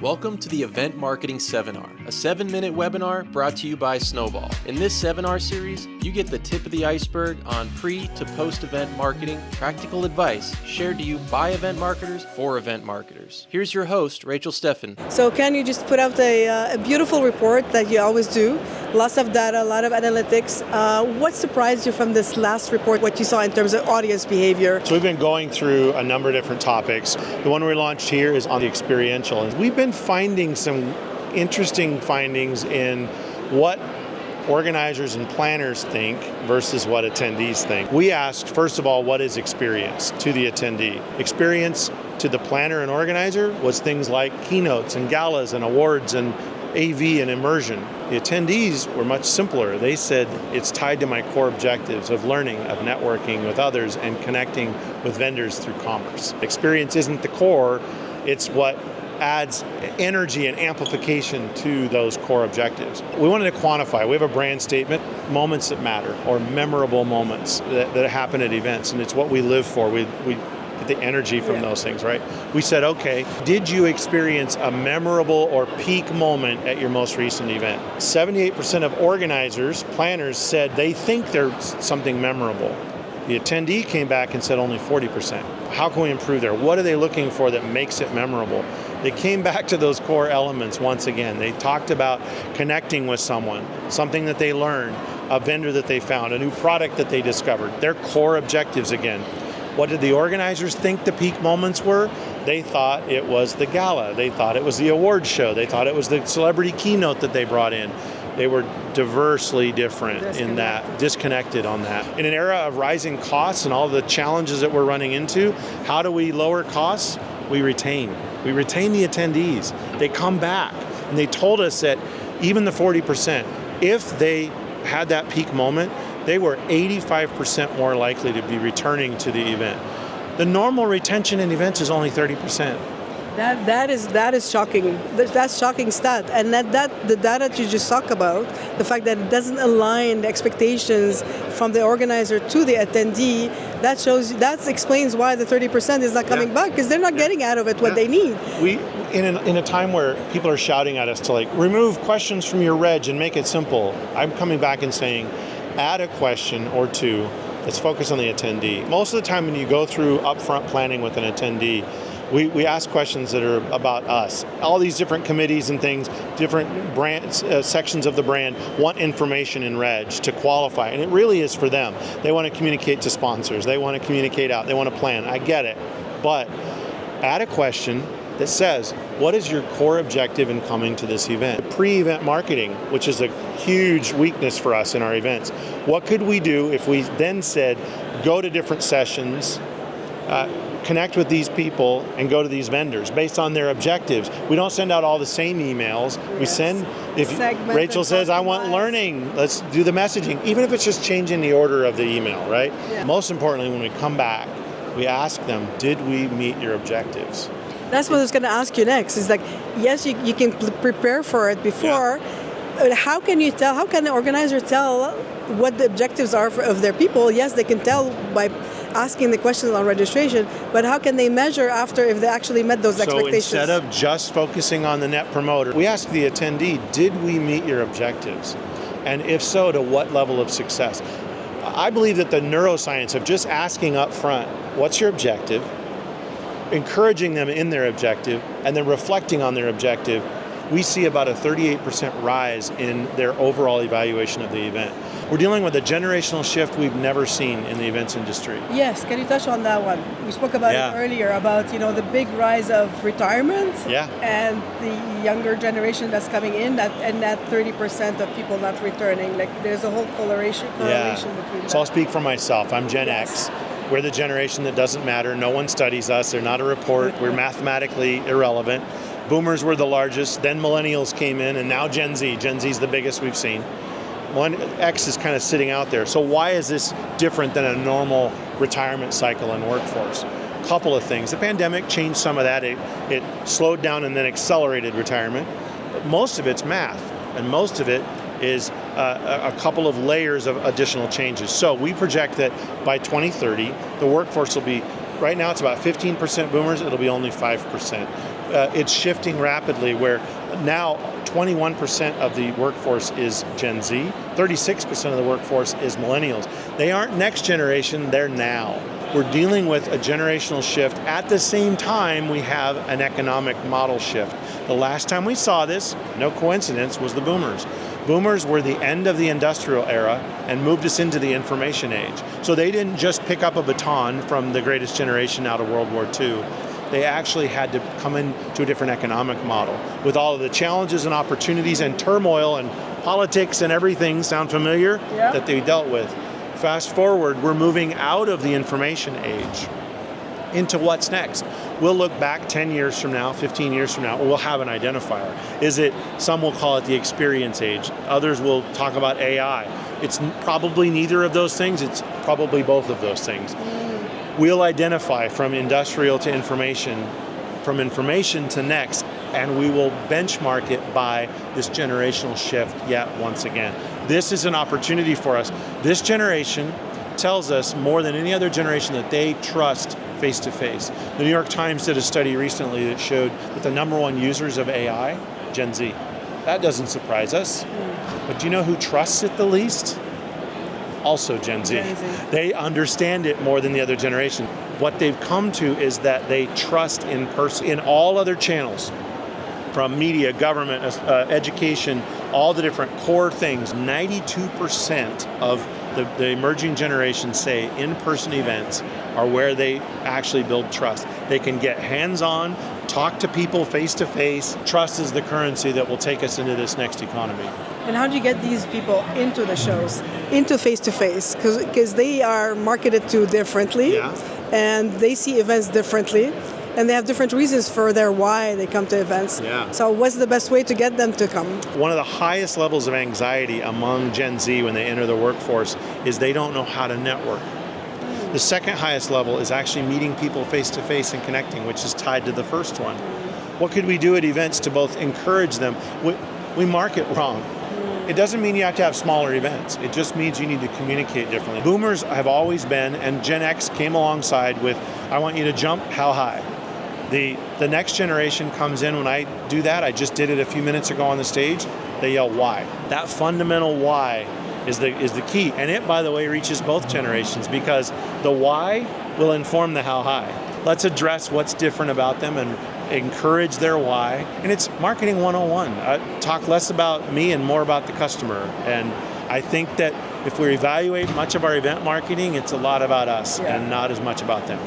Welcome to the Event Marketing Sevinar, a 7-minute webinar brought to you by Snöball. In this Sevinar series, you get the tip of the iceberg on pre to post-event marketing, practical advice shared to you by event marketers for event marketers. Here's your host, Rachel Steffen. So Ken, you just put out a beautiful report that you always do. Lots of data, a lot of analytics. What surprised you from this last report, what you saw in terms of audience behavior? So we've been going through a number of different topics. The one we launched here is on the experiential. And we've been finding some interesting findings in what organizers and planners think versus what attendees think. We asked, first of all, what is experience to the attendee? Experience to the planner and organizer was things like keynotes and galas and awards and AV and immersion. The attendees were much simpler. They said it's tied to my core objectives of learning, of networking with others, and connecting with vendors through commerce. Experience isn't the core, it's what adds energy and amplification to those core objectives. We wanted to quantify. We have a brand statement, moments that matter, or memorable moments that happen at events, and it's what we live for. We get the energy from those things, right? We said, okay, did you experience a memorable or peak moment at your most recent event? 78% of organizers, planners said they think there's something memorable. The attendee came back and said only 40%. How can we improve there? What are they looking for that makes it memorable? They came back to those core elements once again. They talked about connecting with someone, something that they learned, a vendor that they found, a new product that they discovered, their core objectives again. What did the organizers think the peak moments were? They thought it was the gala. They thought it was the awards show. They thought it was the celebrity keynote that they brought in. They were diversely different in that, disconnected on that. In an era of rising costs and all the challenges that we're running into, how do we lower costs? We retain. We retain the attendees. They come back, and they told us that even the 40%, if they had that peak moment, they were 85% more likely to be returning to the event. The normal retention in events is only 30%. That is shocking. That's shocking stat. And that the data you just talk about, the fact that it doesn't align the expectations from the organizer to the attendee, that explains why the 30% is not coming back, because they're not getting out of it what they need. We in a time where people are shouting at us to remove questions from your reg and make it simple, I'm coming back and saying, add a question or two that's focused on the attendee. Most of the time when you go through upfront planning with an attendee, we ask questions that are about us. All these different committees and things, different brands, sections of the brand want information in reg to qualify, and it really is for them. They want to communicate to sponsors. They want to communicate out. They want to plan. I get it. But add a question that says, what is your core objective in coming to this event? Pre-event marketing, which is a huge weakness for us in our events. What could we do if we then said, go to different sessions, connect with these people, and go to these vendors based on their objectives? We don't send out all the same emails. We send, if Rachel says, I want learning, let's do the messaging, even if it's just changing the order of the email, right? Yeah. Most importantly, when we come back, we ask them, did we meet your objectives? That's what I was going to ask you next. It's like, yes, you can prepare for it before. Yeah. How can the organizer tell what the objectives are of their people? Yes, they can tell by asking the questions on registration, but how can they measure after if they actually met those expectations? So instead of just focusing on the net promoter, we ask the attendee, did we meet your objectives? And if so, to what level of success? I believe that the neuroscience of just asking up front, what's your objective? Encouraging them in their objective, and then reflecting on their objective, we see about a 38% rise in their overall evaluation of the event. We're dealing with a generational shift we've never seen in the events industry. Yes, can you touch on that one? We spoke about it earlier, about the big rise of retirement and the younger generation that's coming in, and that 30% of people not returning. There's a whole correlation between that. So I'll speak for myself. I'm Gen X. We're the generation that doesn't matter. No one studies us. They're not a report. We're mathematically irrelevant. Boomers were the largest. Then millennials came in, and now Gen Z. Gen Z is the biggest we've seen. X is kind of sitting out there. So why is this different than a normal retirement cycle and workforce? A couple of things. The pandemic changed some of that. It slowed down and then accelerated retirement. But most of it's math, and most of it is a couple of layers of additional changes. So we project that by 2030, the workforce will be, right now it's about 15% boomers, it'll be only 5%. it's shifting rapidly where now 21% of the workforce is Gen Z, 36% of the workforce is millennials. They aren't next generation, they're now. We're dealing with a generational shift. At the same time, we have an economic model shift. The last time we saw this, no coincidence, was the boomers. Boomers were the end of the industrial era and moved us into the information age. So they didn't just pick up a baton from the greatest generation out of World War II. They actually had to come into a different economic model with all of the challenges and opportunities and turmoil and politics and everything, sound familiar, that they dealt with. Fast forward, we're moving out of the information age into what's next. We'll look back 10 years from now, 15 years from now, we'll have an identifier. Some will call it the experience age. Others will talk about AI. It's probably neither of those things. It's probably both of those things. We'll identify from industrial to information, from information to next, and we will benchmark it by this generational shift yet once again. This is an opportunity for us. This generation tells us more than any other generation that they trust face-to-face. The New York Times did a study recently that showed that the number one users of AI, Gen Z. That doesn't surprise us. But do you know who trusts it the least? Also Gen Z. They understand it more than the other generation. What they've come to is that they trust in person, in all other channels, from media, government, education, all the different core things. 92% of the emerging generation say in-person events are where they actually build trust. They can get hands-on, talk to people face-to-face. Trust is the currency that will take us into this next economy. And how do you get these people into the shows, into face-to-face? Because they are marketed to differently, and they see events differently, and they have different reasons for their why they come to events. So what's the best way to get them to come? One of the highest levels of anxiety among Gen Z when they enter the workforce is they don't know how to network. The second highest level is actually meeting people face-to-face and connecting, which is tied to the first one. What could we do at events to both encourage them? We market wrong. It doesn't mean you have to have smaller events. It just means you need to communicate differently. Boomers have always been, and Gen X came alongside with, I want you to jump, how high? The next generation comes in. When I do that, I just did it a few minutes ago on the stage, they yell why. That fundamental why is the key. And it, by the way, reaches both generations because the why will inform the how high. Let's address what's different about them and encourage their why. And it's marketing 101. Talk less about me and more about the customer. And I think that if we evaluate much of our event marketing, it's a lot about us and not as much about them.